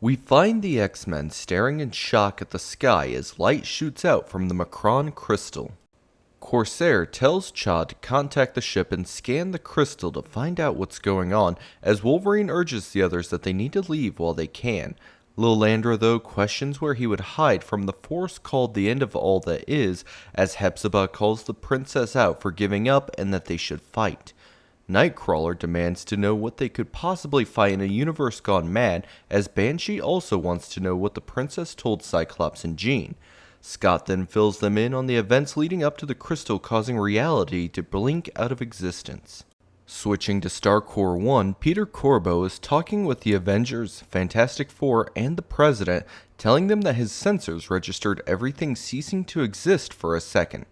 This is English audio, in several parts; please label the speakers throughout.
Speaker 1: We find the X-Men staring in shock at the sky as light shoots out from the Macron crystal. Corsair tells Chad to contact the ship and scan the crystal to find out what's going on, as Wolverine urges the others that they need to leave while they can. Lilandra, though, questions where he would hide from the force called the end of all that is, as Hepzibah calls the princess out for giving up and that they should fight. Nightcrawler demands to know what they could possibly fight in a universe gone mad, as Banshee also wants to know what the princess told Cyclops and Jean. Scott then fills them in on the events leading up to the crystal causing reality to blink out of existence. Switching to Star Corps 1, Peter Corbo is talking with the Avengers, Fantastic Four, and the President, telling them that his sensors registered everything ceasing to exist for a second.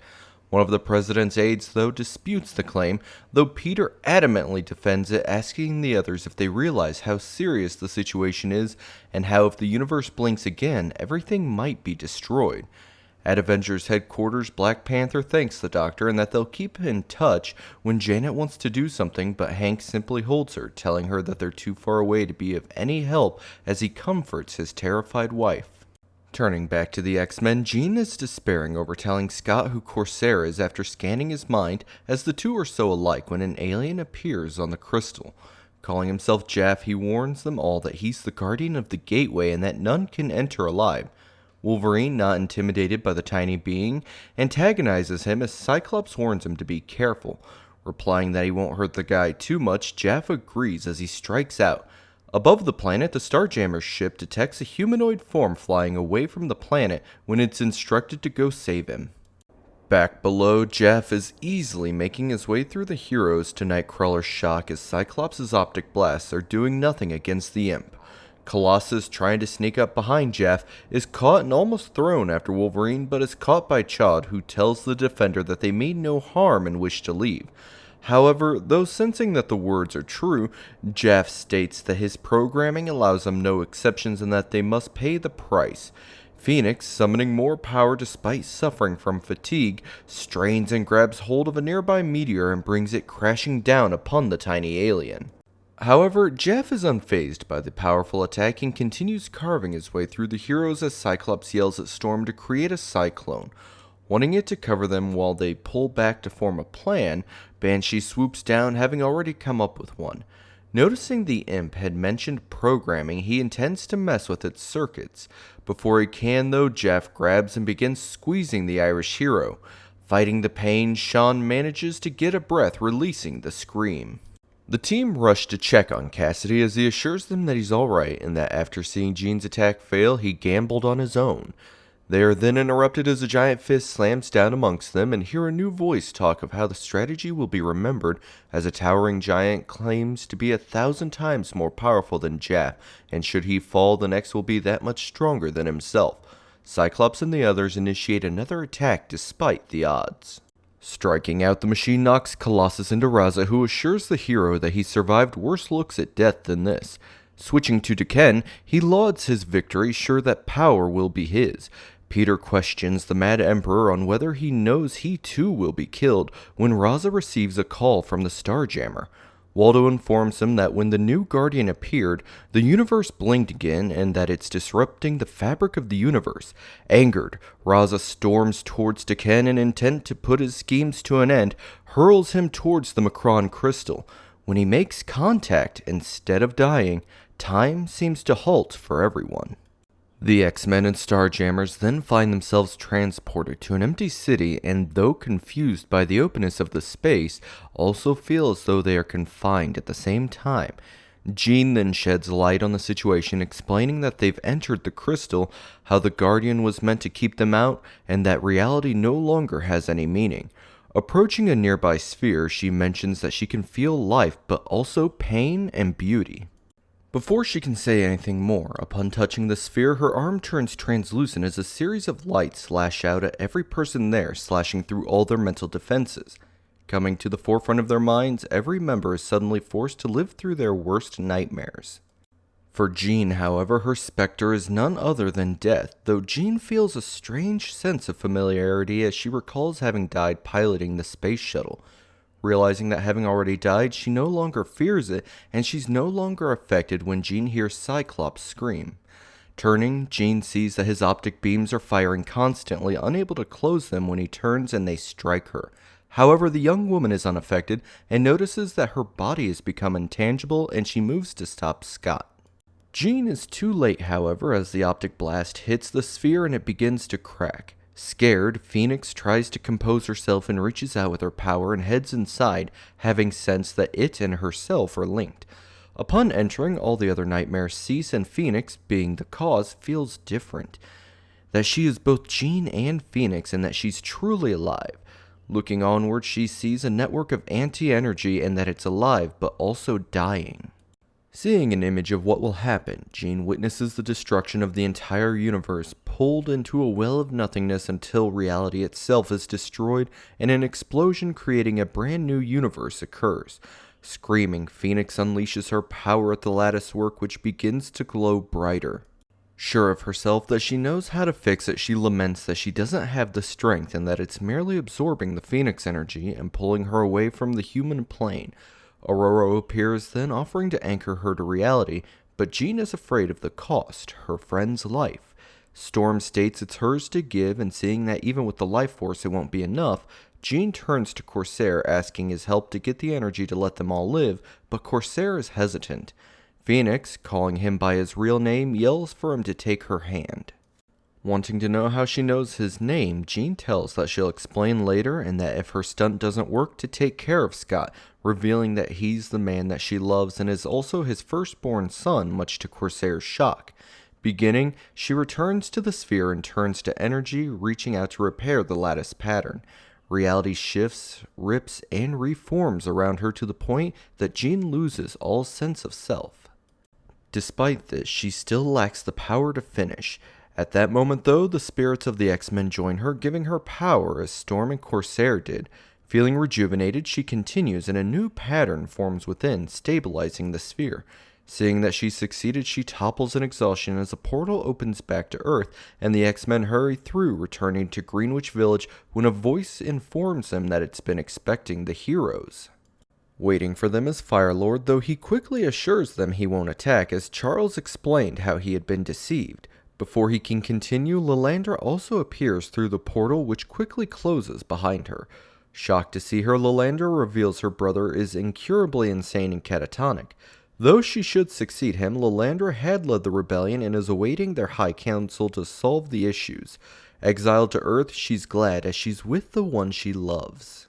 Speaker 1: One of the President's aides, though, disputes the claim, though Peter adamantly defends it, asking the others if they realize how serious the situation is and how if the universe blinks again, everything might be destroyed. At Avengers headquarters, Black Panther thanks the Doctor and that they'll keep in touch when Janet wants to do something, but Hank simply holds her, telling her that they're too far away to be of any help as he comforts his terrified wife. Turning back to the X-Men, Jean is despairing over telling Scott who Corsair is after scanning his mind, as the two are so alike when an alien appears on the crystal. Calling himself Jaff, he warns them all that he's the guardian of the gateway and that none can enter alive. Wolverine, not intimidated by the tiny being, antagonizes him as Cyclops warns him to be careful. Replying that he won't hurt the guy too much, Jaff agrees as he strikes out. Above the planet, the Starjammer's ship detects a humanoid form flying away from the planet when it's instructed to go save him. Back below, Jaff is easily making his way through the heroes to Nightcrawler's shock as Cyclops' optic blasts are doing nothing against the imp. Colossus, trying to sneak up behind Jaff, is caught and almost thrown after Wolverine, but is caught by Chad, who tells the Defender that they mean no harm and wish to leave. However, though sensing that the words are true, Jaff states that his programming allows them no exceptions and that they must pay the price. Phoenix, summoning more power despite suffering from fatigue, strains and grabs hold of a nearby meteor and brings it crashing down upon the tiny alien. However, Jaff is unfazed by the powerful attack and continues carving his way through the heroes as Cyclops yells at Storm to create a cyclone. Wanting it to cover them while they pull back to form a plan, Banshee swoops down, having already come up with one. Noticing the imp had mentioned programming, he intends to mess with its circuits. Before he can, though, Jaff grabs and begins squeezing the Irish hero. Fighting the pain, Sean manages to get a breath, releasing the scream. The team rush to check on Cassidy as he assures them that he's alright and that after seeing Jean's attack fail, he gambled on his own. They are then interrupted as a giant fist slams down amongst them and hear a new voice talk of how the strategy will be remembered as a towering giant claims to be 1,000 times more powerful than Jaff, and should he fall, the next will be that much stronger than himself. Cyclops and the others initiate another attack despite the odds. Striking out, the machine knocks Colossus into Raza, who assures the hero that he survived worse looks at death than this. Switching to Daken, he lauds his victory, sure that power will be his. Peter questions the Mad Emperor on whether he knows he too will be killed when Raza receives a call from the Starjammer. Waldo informs him that when the new Guardian appeared, the universe blinked again and that it's disrupting the fabric of the universe. Angered, Raza storms towards Daken and, intent to put his schemes to an end, hurls him towards the Macron crystal. When he makes contact, instead of dying, time seems to halt for everyone. The X-Men and Starjammers then find themselves transported to an empty city and, though confused by the openness of the space, also feel as though they are confined at the same time. Jean then sheds light on the situation, explaining that they've entered the crystal, how the Guardian was meant to keep them out, and that reality no longer has any meaning. Approaching a nearby sphere, she mentions that she can feel life, but also pain and beauty. Before she can say anything more, upon touching the sphere, her arm turns translucent as a series of lights lash out at every person there, slashing through all their mental defenses. Coming to the forefront of their minds, every member is suddenly forced to live through their worst nightmares. For Jean, however, her specter is none other than death, though Jean feels a strange sense of familiarity as she recalls having died piloting the space shuttle. Realizing that having already died, she no longer fears it, and she's no longer affected when Jean hears Cyclops scream. Turning, Jean sees that his optic beams are firing constantly, unable to close them when he turns and they strike her. However, the young woman is unaffected and notices that her body has become intangible, and she moves to stop Scott. Jean is too late, however, as the optic blast hits the sphere and it begins to crack. Scared, Phoenix tries to compose herself and reaches out with her power and heads inside, having sensed that it and herself are linked. Upon entering, all the other nightmares cease, and Phoenix, being the cause, feels different. That she is both Jean and Phoenix, and that she's truly alive. Looking onward, she sees a network of anti-energy and that it's alive, but also dying. Seeing an image of what will happen, Jean witnesses the destruction of the entire universe, pulled into a well of nothingness until reality itself is destroyed and an explosion creating a brand new universe occurs. Screaming, Phoenix unleashes her power at the lattice work, which begins to glow brighter. Sure of herself that she knows how to fix it, she laments that she doesn't have the strength and that it's merely absorbing the Phoenix energy and pulling her away from the human plane. Aurora appears then, offering to anchor her to reality, but Jean is afraid of the cost, her friend's life. Storm states it's hers to give, and seeing that even with the life force it won't be enough, Jean turns to Corsair asking his help to get the energy to let them all live, but Corsair is hesitant. Phoenix, calling him by his real name, yells for him to take her hand. Wanting to know how she knows his name, Jean tells that she'll explain later, and that if her stunt doesn't work, to take care of Scott, revealing that he's the man that she loves and is also his firstborn son, much to Corsair's shock. Beginning, she returns to the sphere and turns to energy, reaching out to repair the lattice pattern. Reality shifts, rips, and reforms around her to the point that Jean loses all sense of self. Despite this, she still lacks the power to finish. At that moment, though, the spirits of the X-Men join her, giving her power as Storm and Corsair did. Feeling rejuvenated, she continues, and a new pattern forms within, stabilizing the sphere. Seeing that she succeeded, she topples in exhaustion as a portal opens back to Earth, and the X-Men hurry through, returning to Greenwich Village when a voice informs them that it's been expecting the heroes. Waiting for them is Firelord, though he quickly assures them he won't attack, as Charles explained how he had been deceived. Before he can continue, Lilandra also appears through the portal, which quickly closes behind her. Shocked to see her, Lilandra reveals her brother is incurably insane and catatonic. Though she should succeed him, Lilandra had led the rebellion and is awaiting their High Council to solve the issues. Exiled to Earth, she's glad as she's with the one she loves.